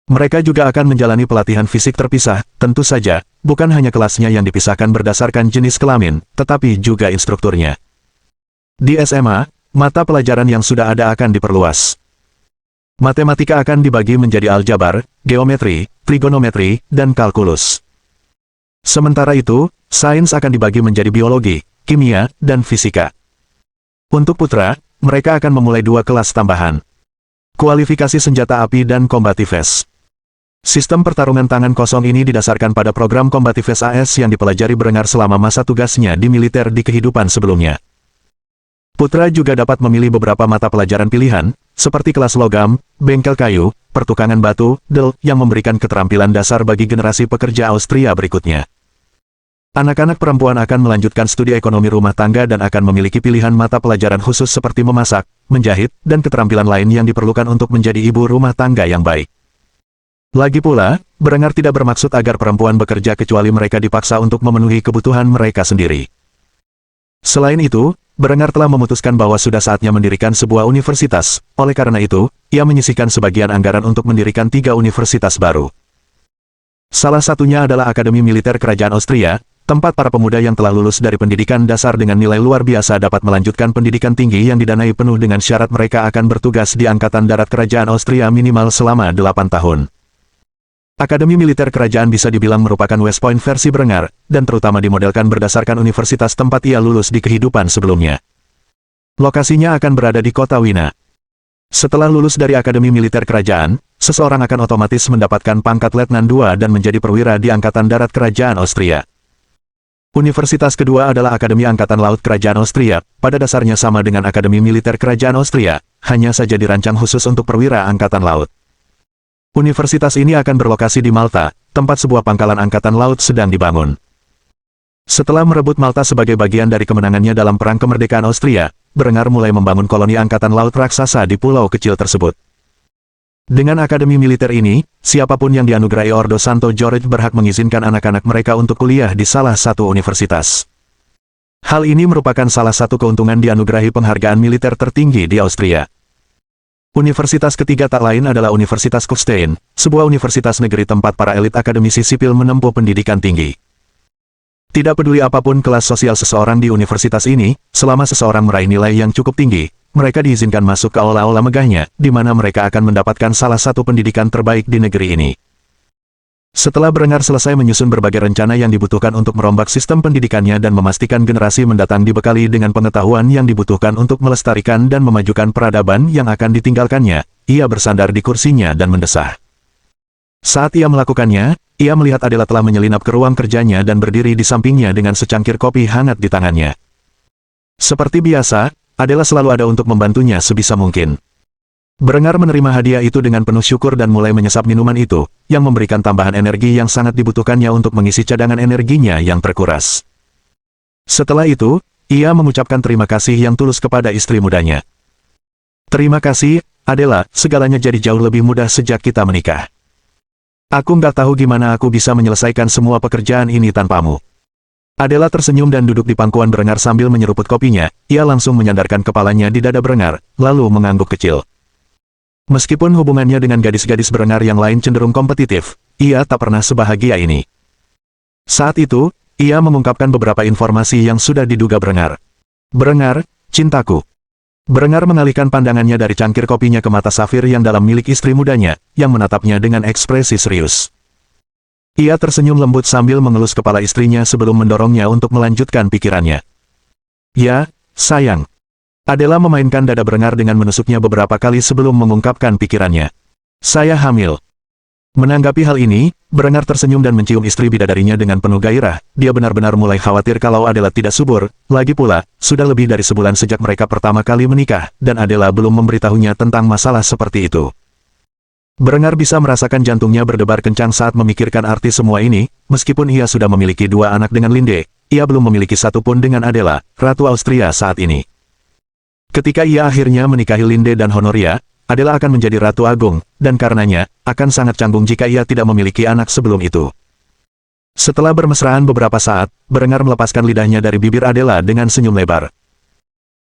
Mereka juga akan menjalani pelatihan fisik terpisah, tentu saja, bukan hanya kelasnya yang dipisahkan berdasarkan jenis kelamin, tetapi juga instrukturnya. Di SMA, mata pelajaran yang sudah ada akan diperluas. Matematika akan dibagi menjadi aljabar, geometri, trigonometri, dan kalkulus. Sementara itu, sains akan dibagi menjadi biologi, kimia, dan fisika. Untuk putra, mereka akan memulai 2 kelas tambahan. Kualifikasi senjata api dan kombatives. Sistem pertarungan tangan kosong ini didasarkan pada program kombatives AS yang dipelajari Brenger selama masa tugasnya di militer di kehidupan sebelumnya. Putra juga dapat memilih beberapa mata pelajaran pilihan, seperti kelas logam, bengkel kayu, pertukangan batu, yang memberikan keterampilan dasar bagi generasi pekerja Austria berikutnya. Anak-anak perempuan akan melanjutkan studi ekonomi rumah tangga dan akan memiliki pilihan mata pelajaran khusus seperti memasak, menjahit, dan keterampilan lain yang diperlukan untuk menjadi ibu rumah tangga yang baik. Lagi pula, Brenger tidak bermaksud agar perempuan bekerja kecuali mereka dipaksa untuk memenuhi kebutuhan mereka sendiri. Selain itu, Brenger telah memutuskan bahwa sudah saatnya mendirikan sebuah universitas, oleh karena itu, ia menyisihkan sebagian anggaran untuk mendirikan 3 universitas baru. Salah satunya adalah Akademi Militer Kerajaan Austria, tempat para pemuda yang telah lulus dari pendidikan dasar dengan nilai luar biasa dapat melanjutkan pendidikan tinggi yang didanai penuh dengan syarat mereka akan bertugas di Angkatan Darat Kerajaan Austria minimal selama 8 tahun. Akademi Militer Kerajaan bisa dibilang merupakan West Point versi Brenger, dan terutama dimodelkan berdasarkan universitas tempat ia lulus di kehidupan sebelumnya. Lokasinya akan berada di kota Wina. Setelah lulus dari Akademi Militer Kerajaan, seseorang akan otomatis mendapatkan pangkat Letnan II dan menjadi perwira di Angkatan Darat Kerajaan Austria. Universitas kedua adalah Akademi Angkatan Laut Kerajaan Austria, pada dasarnya sama dengan Akademi Militer Kerajaan Austria, hanya saja dirancang khusus untuk perwira Angkatan Laut. Universitas ini akan berlokasi di Malta, tempat sebuah pangkalan Angkatan Laut sedang dibangun. Setelah merebut Malta sebagai bagian dari kemenangannya dalam Perang Kemerdekaan Austria, Berengar mulai membangun koloni angkatan laut raksasa di pulau kecil tersebut. Dengan akademi militer ini, siapapun yang dianugerahi Ordo Santo George berhak mengizinkan anak-anak mereka untuk kuliah di salah satu universitas. Hal ini merupakan salah satu keuntungan dianugerahi penghargaan militer tertinggi di Austria. Universitas ketiga tak lain adalah Universitas Kufstein, sebuah universitas negeri tempat para elit akademisi sipil menempuh pendidikan tinggi. Tidak peduli apapun kelas sosial seseorang di universitas ini, selama seseorang meraih nilai yang cukup tinggi, mereka diizinkan masuk ke aula-aula megahnya, di mana mereka akan mendapatkan salah satu pendidikan terbaik di negeri ini. Setelah Berengar selesai menyusun berbagai rencana yang dibutuhkan untuk merombak sistem pendidikannya dan memastikan generasi mendatang dibekali dengan pengetahuan yang dibutuhkan untuk melestarikan dan memajukan peradaban yang akan ditinggalkannya, ia bersandar di kursinya dan mendesah. Saat ia melakukannya, ia melihat Adela telah menyelinap ke ruang kerjanya dan berdiri di sampingnya dengan secangkir kopi hangat di tangannya. Seperti biasa, Adela selalu ada untuk membantunya sebisa mungkin. Berengar menerima hadiah itu dengan penuh syukur dan mulai menyesap minuman itu, yang memberikan tambahan energi yang sangat dibutuhkannya untuk mengisi cadangan energinya yang terkuras. Setelah itu, ia mengucapkan terima kasih yang tulus kepada istri mudanya. Terima kasih, Adela, segalanya jadi jauh lebih mudah sejak kita menikah. Aku nggak tahu gimana aku bisa menyelesaikan semua pekerjaan ini tanpamu. Adela tersenyum dan duduk di pangkuan Berengar sambil menyeruput kopinya, ia langsung menyandarkan kepalanya di dada Berengar, lalu mengangguk kecil. Meskipun hubungannya dengan gadis-gadis Berengar yang lain cenderung kompetitif, ia tak pernah sebahagia ini. Saat itu, ia mengungkapkan beberapa informasi yang sudah diduga Berengar. Berengar, cintaku. Berengar mengalihkan pandangannya dari cangkir kopinya ke mata safir yang dalam milik istri mudanya, yang menatapnya dengan ekspresi serius. Ia tersenyum lembut sambil mengelus kepala istrinya sebelum mendorongnya untuk melanjutkan pikirannya. Ya, sayang. Adela memainkan dada Berengar dengan menusuknya beberapa kali sebelum mengungkapkan pikirannya. Saya hamil. Menanggapi hal ini, Berengar tersenyum dan mencium istri bidadarinya dengan penuh gairah. Dia benar-benar mulai khawatir kalau Adela tidak subur. Lagi pula, sudah lebih dari sebulan sejak mereka pertama kali menikah, dan Adela belum memberitahunya tentang masalah seperti itu. Berengar bisa merasakan jantungnya berdebar kencang saat memikirkan arti semua ini. Meskipun ia sudah memiliki 2 anak dengan Linde, ia belum memiliki satu pun dengan Adela, Ratu Austria saat ini. Ketika ia akhirnya menikahi Linde dan Honoria, Adela akan menjadi Ratu Agung, dan karenanya, akan sangat canggung jika ia tidak memiliki anak sebelum itu. Setelah bermesraan beberapa saat, Berengar melepaskan lidahnya dari bibir Adela dengan senyum lebar.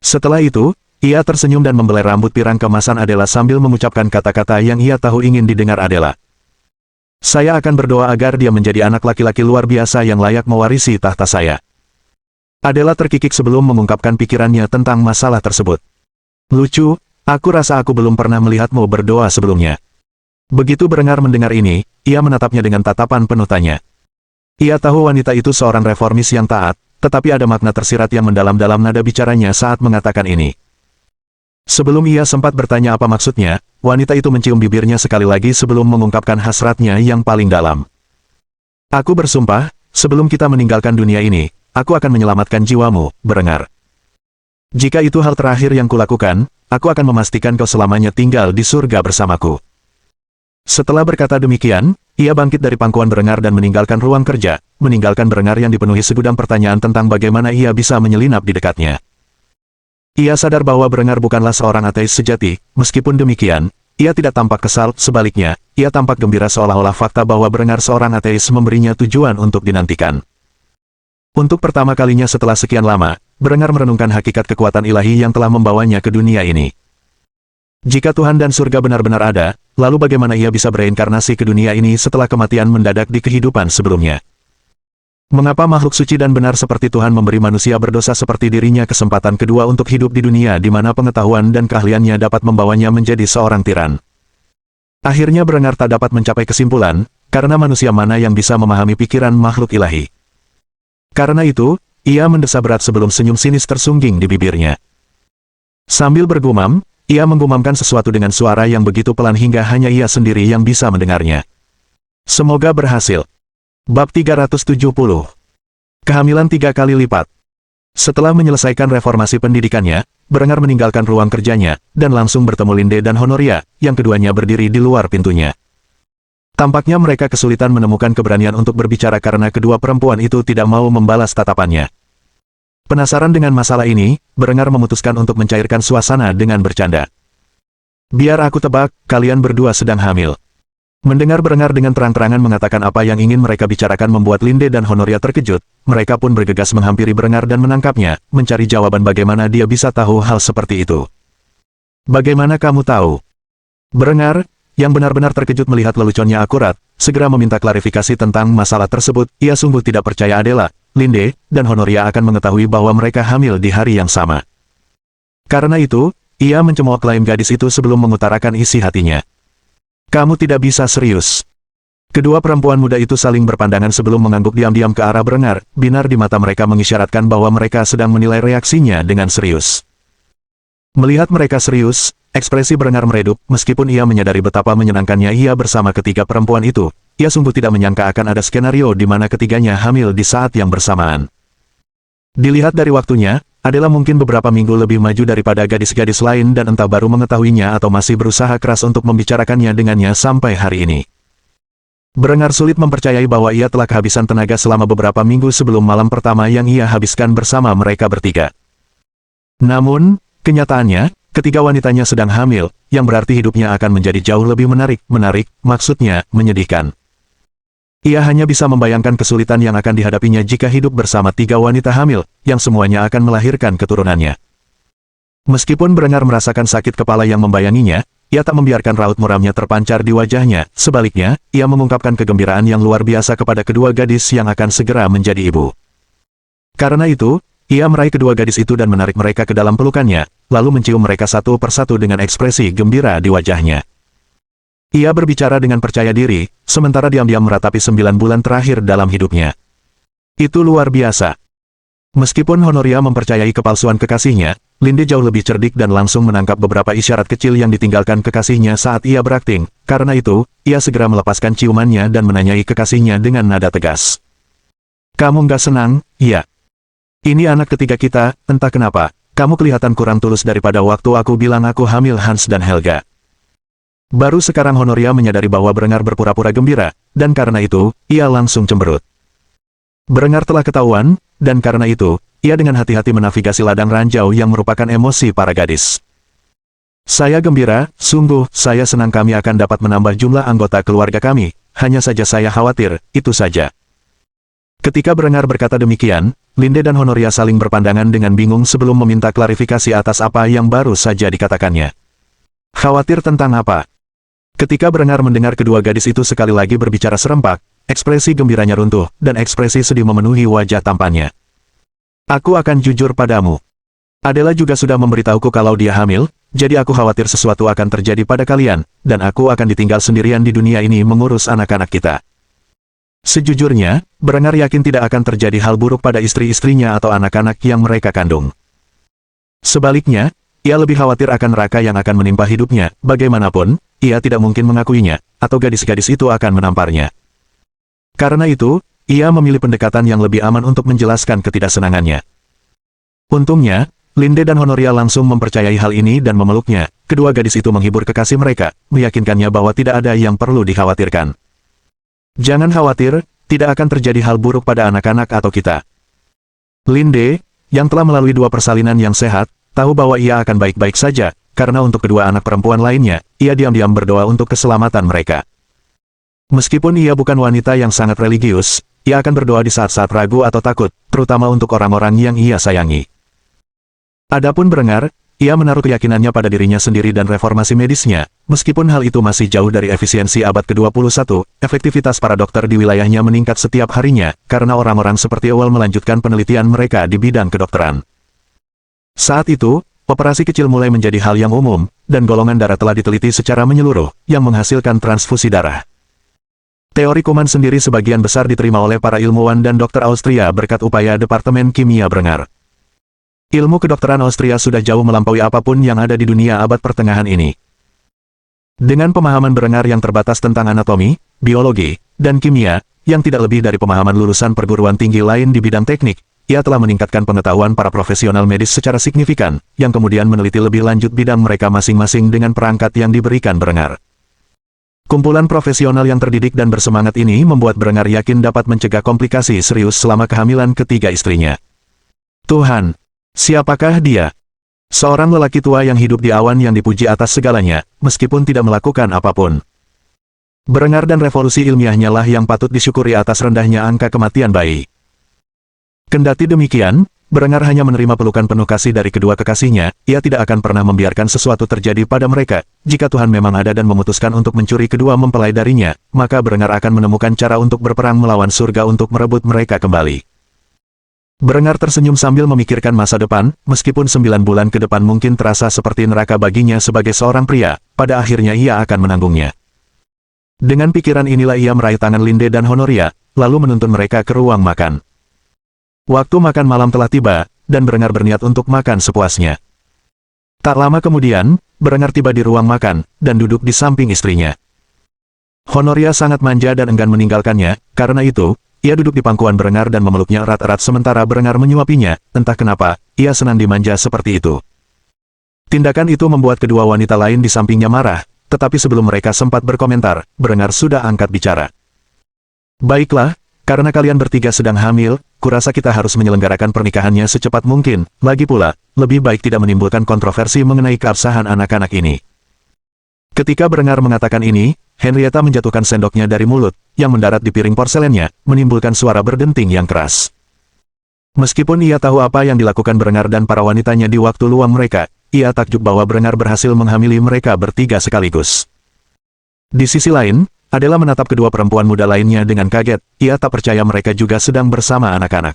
Setelah itu, ia tersenyum dan membelai rambut pirang keemasan Adela sambil mengucapkan kata-kata yang ia tahu ingin didengar Adela. Saya akan berdoa agar dia menjadi anak laki-laki luar biasa yang layak mewarisi tahta saya. Adela terkikik sebelum mengungkapkan pikirannya tentang masalah tersebut. Lucu. Aku rasa aku belum pernah melihatmu berdoa sebelumnya. Begitu Berengar mendengar ini, ia menatapnya dengan tatapan penuh tanya. Ia tahu wanita itu seorang reformis yang taat, tetapi ada makna tersirat yang mendalam dalam nada bicaranya saat mengatakan ini. Sebelum ia sempat bertanya apa maksudnya, wanita itu mencium bibirnya sekali lagi sebelum mengungkapkan hasratnya yang paling dalam. Aku bersumpah, sebelum kita meninggalkan dunia ini, aku akan menyelamatkan jiwamu, Berengar. Jika itu hal terakhir yang kulakukan, aku akan memastikan kau selamanya tinggal di surga bersamaku. Setelah berkata demikian, ia bangkit dari pangkuan Berengar dan meninggalkan ruang kerja, meninggalkan Berengar yang dipenuhi segudang pertanyaan tentang bagaimana ia bisa menyelinap di dekatnya. Ia sadar bahwa Berengar bukanlah seorang ateis sejati, meskipun demikian, ia tidak tampak kesal, sebaliknya, ia tampak gembira seolah-olah fakta bahwa Berengar seorang ateis memberinya tujuan untuk dinantikan. Untuk pertama kalinya setelah sekian lama, Berengar merenungkan hakikat kekuatan ilahi yang telah membawanya ke dunia ini. Jika Tuhan dan surga benar-benar ada, lalu bagaimana ia bisa bereinkarnasi ke dunia ini setelah kematian mendadak di kehidupan sebelumnya? Mengapa makhluk suci dan benar seperti Tuhan memberi manusia berdosa seperti dirinya kesempatan kedua untuk hidup di dunia di mana pengetahuan dan keahliannya dapat membawanya menjadi seorang tiran? Akhirnya Berengar tak dapat mencapai kesimpulan, karena manusia mana yang bisa memahami pikiran makhluk ilahi. Karena itu, ia mendesah berat sebelum senyum sinis tersungging di bibirnya. Sambil bergumam, ia menggumamkan sesuatu dengan suara yang begitu pelan hingga hanya ia sendiri yang bisa mendengarnya. Semoga berhasil. Bab 370. Kehamilan 3 kali lipat. Setelah menyelesaikan reformasi pendidikannya, Berengar meninggalkan ruang kerjanya, dan langsung bertemu Linde dan Honoria, yang keduanya berdiri di luar pintunya. Tampaknya mereka kesulitan menemukan keberanian untuk berbicara karena kedua perempuan itu tidak mau membalas tatapannya. Penasaran dengan masalah ini, Berengar memutuskan untuk mencairkan suasana dengan bercanda. Biar aku tebak, kalian berdua sedang hamil. Mendengar Berengar dengan terang-terangan mengatakan apa yang ingin mereka bicarakan membuat Linde dan Honoria terkejut, mereka pun bergegas menghampiri Berengar dan menangkapnya, mencari jawaban bagaimana dia bisa tahu hal seperti itu. Bagaimana kamu tahu? Berengar, yang benar-benar terkejut melihat leluconnya akurat, segera meminta klarifikasi tentang masalah tersebut. Ia sungguh tidak percaya Adela, Linde, dan Honoria akan mengetahui bahwa mereka hamil di hari yang sama. Karena itu, ia mencemooh klaim gadis itu sebelum mengutarakan isi hatinya. Kamu tidak bisa serius. Kedua perempuan muda itu saling berpandangan sebelum mengangguk diam-diam ke arah Berengar. Binar di mata mereka mengisyaratkan bahwa mereka sedang menilai reaksinya dengan serius. Melihat mereka serius, ekspresi Berengar meredup. Meskipun ia menyadari betapa menyenangkannya ia bersama ketiga perempuan itu, ia sungguh tidak menyangka akan ada skenario di mana ketiganya hamil di saat yang bersamaan. Dilihat dari waktunya, Adela mungkin beberapa minggu lebih maju daripada gadis-gadis lain dan entah baru mengetahuinya atau masih berusaha keras untuk membicarakannya dengannya sampai hari ini. Berengar sulit mempercayai bahwa ia telah kehabisan tenaga selama beberapa minggu sebelum malam pertama yang ia habiskan bersama mereka bertiga. Namun, kenyataannya, ketiga wanitanya sedang hamil, yang berarti hidupnya akan menjadi jauh lebih menarik, maksudnya, menyedihkan. Ia hanya bisa membayangkan kesulitan yang akan dihadapinya jika hidup bersama tiga wanita hamil, yang semuanya akan melahirkan keturunannya. Meskipun Berengar merasakan sakit kepala yang membayanginya, ia tak membiarkan raut muramnya terpancar di wajahnya, sebaliknya, ia mengungkapkan kegembiraan yang luar biasa kepada kedua gadis yang akan segera menjadi ibu. Karena itu, ia meraih kedua gadis itu dan menarik mereka ke dalam pelukannya, lalu mencium mereka satu persatu dengan ekspresi gembira di wajahnya. Ia berbicara dengan percaya diri, sementara diam-diam meratapi 9 bulan terakhir dalam hidupnya. Itu luar biasa. Meskipun Honoria mempercayai kepalsuan kekasihnya, Linde jauh lebih cerdik dan langsung menangkap beberapa isyarat kecil yang ditinggalkan kekasihnya saat ia berakting. Karena itu, ia segera melepaskan ciumannya dan menanyai kekasihnya dengan nada tegas. Kamu nggak senang, iya? Ini anak ketiga kita, entah kenapa, kamu kelihatan kurang tulus daripada waktu aku bilang aku hamil Hans dan Helga. Baru sekarang Honoria menyadari bahwa Berengar berpura-pura gembira, dan karena itu, ia langsung cemberut. Berengar telah ketahuan, dan karena itu, ia dengan hati-hati menavigasi ladang ranjau yang merupakan emosi para gadis. Saya gembira, sungguh, saya senang kami akan dapat menambah jumlah anggota keluarga kami, hanya saja saya khawatir, itu saja. Ketika Berengar berkata demikian, Linde dan Honoria saling berpandangan dengan bingung sebelum meminta klarifikasi atas apa yang baru saja dikatakannya. Khawatir tentang apa? Ketika Berengar mendengar kedua gadis itu sekali lagi berbicara serempak, ekspresi gembiranya runtuh, dan ekspresi sedih memenuhi wajah tampannya. Aku akan jujur padamu. Adela juga sudah memberitahuku kalau dia hamil, jadi aku khawatir sesuatu akan terjadi pada kalian, dan aku akan ditinggal sendirian di dunia ini mengurus anak-anak kita. Sejujurnya, Berengar yakin tidak akan terjadi hal buruk pada istri-istrinya atau anak-anak yang mereka kandung. Sebaliknya, ia lebih khawatir akan neraka yang akan menimpa hidupnya, bagaimanapun, ia tidak mungkin mengakuinya, atau gadis-gadis itu akan menamparnya. Karena itu, ia memilih pendekatan yang lebih aman untuk menjelaskan ketidaksenangannya. Untungnya, Linde dan Honoria langsung mempercayai hal ini dan memeluknya. Kedua gadis itu menghibur kekasih mereka, meyakinkannya bahwa tidak ada yang perlu dikhawatirkan. Jangan khawatir, tidak akan terjadi hal buruk pada anak-anak atau kita. Linde, yang telah melalui 2 persalinan yang sehat, tahu bahwa ia akan baik-baik saja, karena untuk kedua anak perempuan lainnya, ia diam-diam berdoa untuk keselamatan mereka. Meskipun ia bukan wanita yang sangat religius, ia akan berdoa di saat-saat ragu atau takut, terutama untuk orang-orang yang ia sayangi. Adapun Berengar, ia menaruh keyakinannya pada dirinya sendiri dan reformasi medisnya. Meskipun hal itu masih jauh dari efisiensi abad ke-21, efektivitas para dokter di wilayahnya meningkat setiap harinya, karena orang-orang seperti Ewell melanjutkan penelitian mereka di bidang kedokteran. Saat itu, operasi kecil mulai menjadi hal yang umum, dan golongan darah telah diteliti secara menyeluruh, yang menghasilkan transfusi darah. Teori kuman sendiri sebagian besar diterima oleh para ilmuwan dan dokter Austria berkat upaya Departemen Kimia Berengar. Ilmu kedokteran Austria sudah jauh melampaui apapun yang ada di dunia abad pertengahan ini. Dengan pemahaman Berengar yang terbatas tentang anatomi, biologi, dan kimia, yang tidak lebih dari pemahaman lulusan perguruan tinggi lain di bidang teknik, ia telah meningkatkan pengetahuan para profesional medis secara signifikan, yang kemudian meneliti lebih lanjut bidang mereka masing-masing dengan perangkat yang diberikan Berengar. Kumpulan profesional yang terdidik dan bersemangat ini membuat Berengar yakin dapat mencegah komplikasi serius selama kehamilan ketiga istrinya. Tuhan, siapakah dia? Seorang lelaki tua yang hidup di awan yang dipuji atas segalanya, meskipun tidak melakukan apapun. Berengar dan revolusi ilmiahnya lah yang patut disyukuri atas rendahnya angka kematian bayi. Kendati demikian, Berengar hanya menerima pelukan penuh kasih dari kedua kekasihnya, ia tidak akan pernah membiarkan sesuatu terjadi pada mereka. Jika Tuhan memang ada dan memutuskan untuk mencuri kedua mempelai darinya, maka Berengar akan menemukan cara untuk berperang melawan surga untuk merebut mereka kembali. Berengar tersenyum sambil memikirkan masa depan, meskipun 9 bulan ke depan mungkin terasa seperti neraka baginya sebagai seorang pria, pada akhirnya ia akan menanggungnya. Dengan pikiran inilah ia meraih tangan Linde dan Honoria, lalu menuntun mereka ke ruang makan. Waktu makan malam telah tiba, dan Berengar berniat untuk makan sepuasnya. Tak lama kemudian, Berengar tiba di ruang makan, dan duduk di samping istrinya. Honoria sangat manja dan enggan meninggalkannya, karena itu, ia duduk di pangkuan Berengar dan memeluknya erat-erat sementara Berengar menyuapinya, entah kenapa, ia senang dimanja seperti itu. Tindakan itu membuat kedua wanita lain di sampingnya marah, tetapi sebelum mereka sempat berkomentar, Berengar sudah angkat bicara. Baiklah, karena kalian bertiga sedang hamil, kurasa kita harus menyelenggarakan pernikahannya secepat mungkin. Lagi pula, lebih baik tidak menimbulkan kontroversi mengenai keabsahan anak-anak ini. Ketika Berengar mengatakan ini, Henrietta menjatuhkan sendoknya dari mulut, yang mendarat di piring porselennya, menimbulkan suara berdenting yang keras. Meskipun ia tahu apa yang dilakukan Berengar dan para wanitanya di waktu luang mereka, ia takjub bahwa Berengar berhasil menghamili mereka bertiga sekaligus. Di sisi lain, Adela menatap kedua perempuan muda lainnya dengan kaget, ia tak percaya mereka juga sedang bersama anak-anak.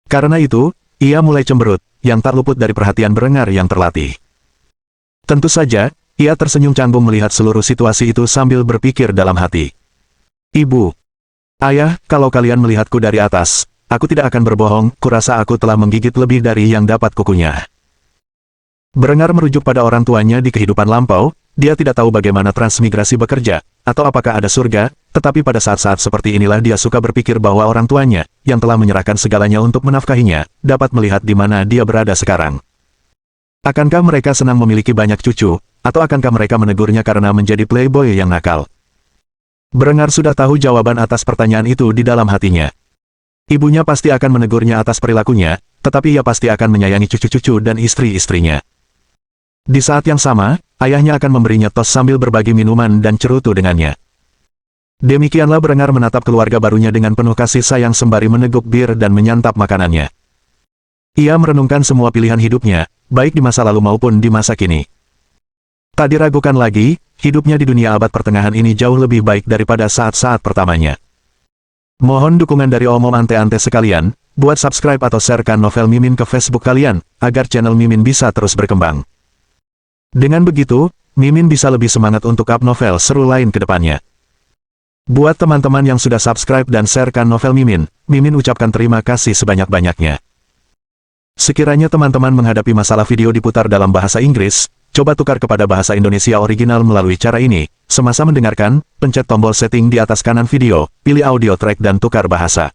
Karena itu, ia mulai cemberut, yang tak luput dari perhatian Berengar yang terlatih. Tentu saja, ia tersenyum canggung melihat seluruh situasi itu sambil berpikir dalam hati. Ibu, ayah, kalau kalian melihatku dari atas, aku tidak akan berbohong, kurasa aku telah menggigit lebih dari yang dapat kukunyah. Berengar merujuk pada orang tuanya di kehidupan lampau, dia tidak tahu bagaimana transmigrasi bekerja, atau apakah ada surga, tetapi pada saat-saat seperti inilah dia suka berpikir bahwa orang tuanya, yang telah menyerahkan segalanya untuk menafkahinya, dapat melihat di mana dia berada sekarang. Akankah mereka senang memiliki banyak cucu, atau akankah mereka menegurnya karena menjadi playboy yang nakal? Berengar sudah tahu jawaban atas pertanyaan itu di dalam hatinya. Ibunya pasti akan menegurnya atas perilakunya, tetapi ia pasti akan menyayangi cucu-cucu dan istri-istrinya. Di saat yang sama, ayahnya akan memberinya tos sambil berbagi minuman dan cerutu dengannya. Demikianlah Berengar menatap keluarga barunya dengan penuh kasih sayang sembari meneguk bir dan menyantap makanannya. Ia merenungkan semua pilihan hidupnya, baik di masa lalu maupun di masa kini. Tak diragukan lagi, hidupnya di dunia abad pertengahan ini jauh lebih baik daripada saat-saat pertamanya. Mohon dukungan dari Om ante-ante sekalian, buat subscribe atau sharekan novel Mimin ke Facebook kalian, agar channel Mimin bisa terus berkembang. Dengan begitu, Mimin bisa lebih semangat untuk up novel seru lain ke depannya. Buat teman-teman yang sudah subscribe dan sharekan novel Mimin, Mimin ucapkan terima kasih sebanyak-banyaknya. Sekiranya teman-teman menghadapi masalah video diputar dalam bahasa Inggris, coba tukar kepada bahasa Indonesia original melalui cara ini. Semasa mendengarkan, pencet tombol setting di atas kanan video, pilih audio track dan tukar bahasa.